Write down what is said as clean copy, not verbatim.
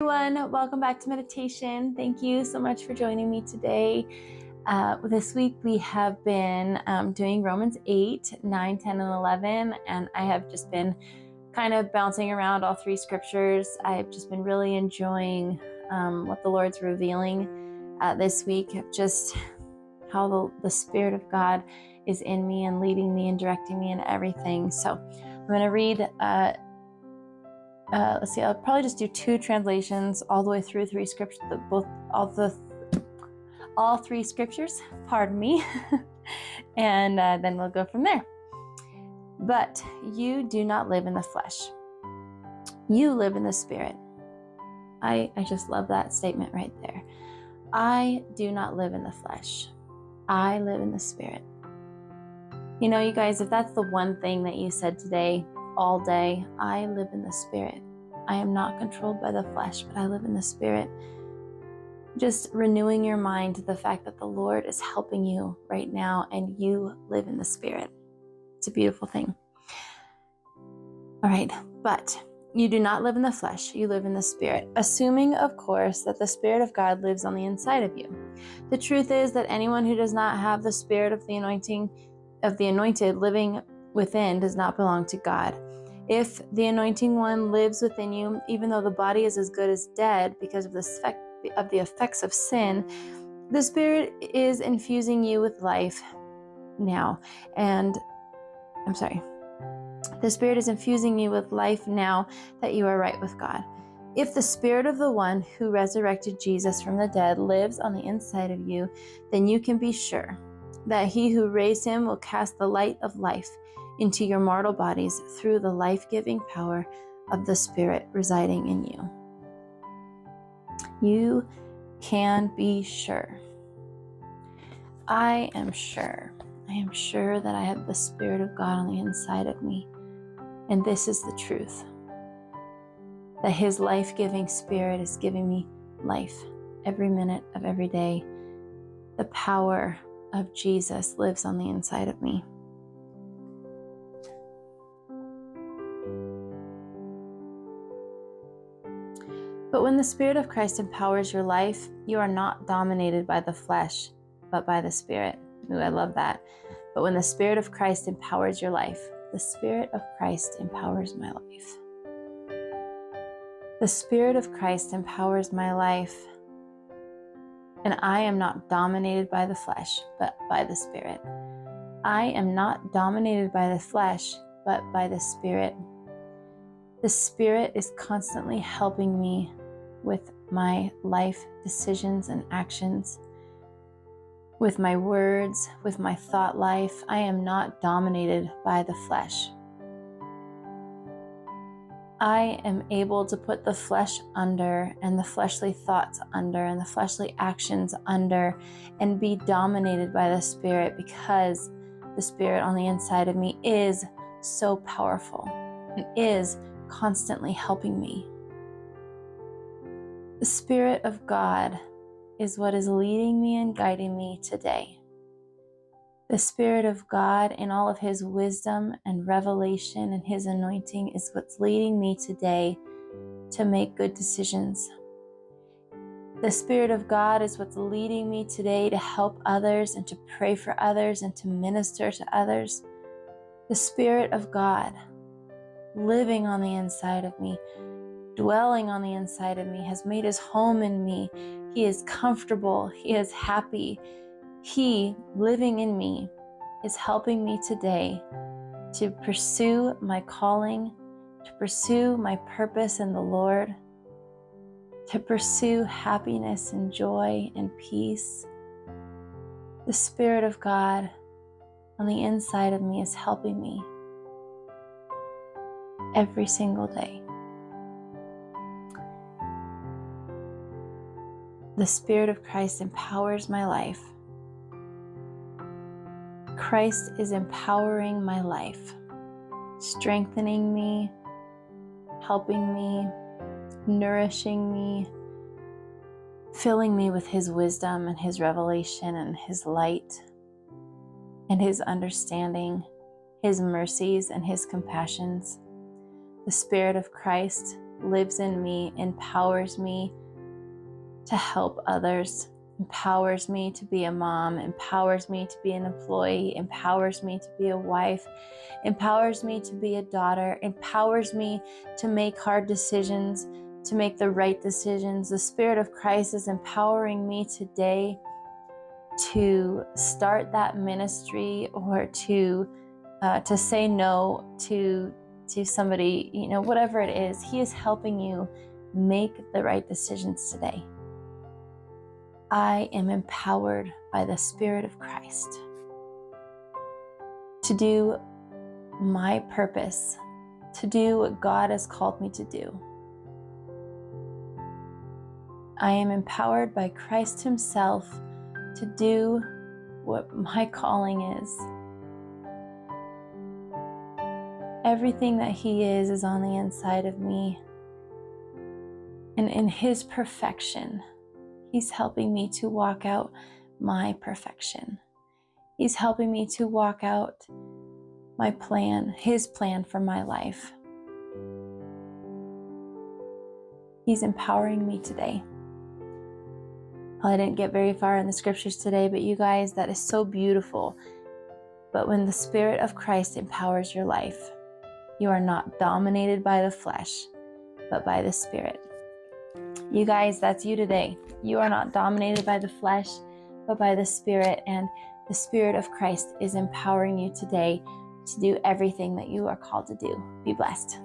Everyone, welcome back to meditation. Thank you so much for joining me today. This week we have been doing Romans 8, 9, 10, and 11, and I have just been kind of bouncing around all three scriptures. I've just been really enjoying what the Lord's revealing this week, of just how the Spirit of God is in me and leading me and directing me in everything. So I'm going to read let's see, I'll probably just do two translations all the way through three scriptures, all three scriptures, pardon me, and then we'll go from there. But you do not live in the flesh. You live in the Spirit. I just love that statement right there. I do not live in the flesh. I live in the Spirit. You know, you guys, if that's the one thing that you said today, all day, I live in the Spirit. I am not controlled by the flesh, but I live in the Spirit. Just renewing your mind to the fact that the Lord is helping you right now and you live in the Spirit. It's a beautiful thing. All right, but you do not live in the flesh, you live in the Spirit, assuming, of course, that the Spirit of God lives on the inside of you. The truth is that anyone who does not have the Spirit of the anointed living within does not belong to God. If the anointing one lives within you, even though the body is as good as dead because of the effects of sin, the Spirit is infusing you with life now. The Spirit is infusing you with life now that you are right with God. If the Spirit of the one who resurrected Jesus from the dead lives on the inside of you, then you can be sure that he who raised him will cast the light of life into your mortal bodies through the life-giving power of the Spirit residing in you. You can be sure. I am sure. I am sure that I have the Spirit of God on the inside of me. And this is the truth. That his life-giving Spirit is giving me life every minute of every day. The power of Jesus lives on the inside of me. But when the Spirit of Christ empowers your life, you are not dominated by the flesh, but by the Spirit. Ooh, I love that. But when the Spirit of Christ empowers your life, the Spirit of Christ empowers my life. The Spirit of Christ empowers my life, and I am not dominated by the flesh, but by the Spirit. I am not dominated by the flesh, but by the Spirit. The Spirit is constantly helping me with my life decisions and actions, with my words, with my thought life. I am not dominated by the flesh. I am able to put the flesh under, and the fleshly thoughts under, and the fleshly actions under, and be dominated by the Spirit, because the Spirit on the inside of me is so powerful and is constantly helping me. The Spirit of God is what is leading me and guiding me today. The Spirit of God, in all of his wisdom and revelation and his anointing, is what's leading me today to make good decisions. The Spirit of God is what's leading me today to help others and to pray for others and to minister to others. The Spirit of God living on the inside of me, dwelling on the inside of me, has made his home in me. He is comfortable. He is happy. He, living in me, is helping me today to pursue my calling, to pursue my purpose in the Lord, to pursue happiness and joy and peace. The Spirit of God on the inside of me is helping me every single day. The Spirit of Christ empowers my life. Christ is empowering my life, strengthening me, helping me, nourishing me, filling me with his wisdom and his revelation and his light and his understanding, his mercies and his compassions. The Spirit of Christ lives in me empowers me to help others, empowers me to be a mom, empowers me to be an employee, empowers me to be a wife, empowers me to be a daughter, empowers me to make hard decisions, to make the right decisions. The Spirit of Christ is empowering me today to start that ministry, or to say no to somebody, whatever it is. He is helping you make the right decisions today. I am empowered by the Spirit of Christ to do my purpose, to do what God has called me to do. I am empowered by Christ Himself to do what my calling is. Everything that He is on the inside of me. And in His perfection, He's helping me to walk out my perfection. He's helping me to walk out my plan, His plan for my life. He's empowering me today. Well, I didn't get very far in the scriptures today, but you guys, that is so beautiful. But when the Spirit of Christ empowers your life, you are not dominated by the flesh, but by the Spirit. You guys, that's you today. You are not dominated by the flesh, but by the Spirit, and the Spirit of Christ is empowering you today to do everything that you are called to do. Be blessed.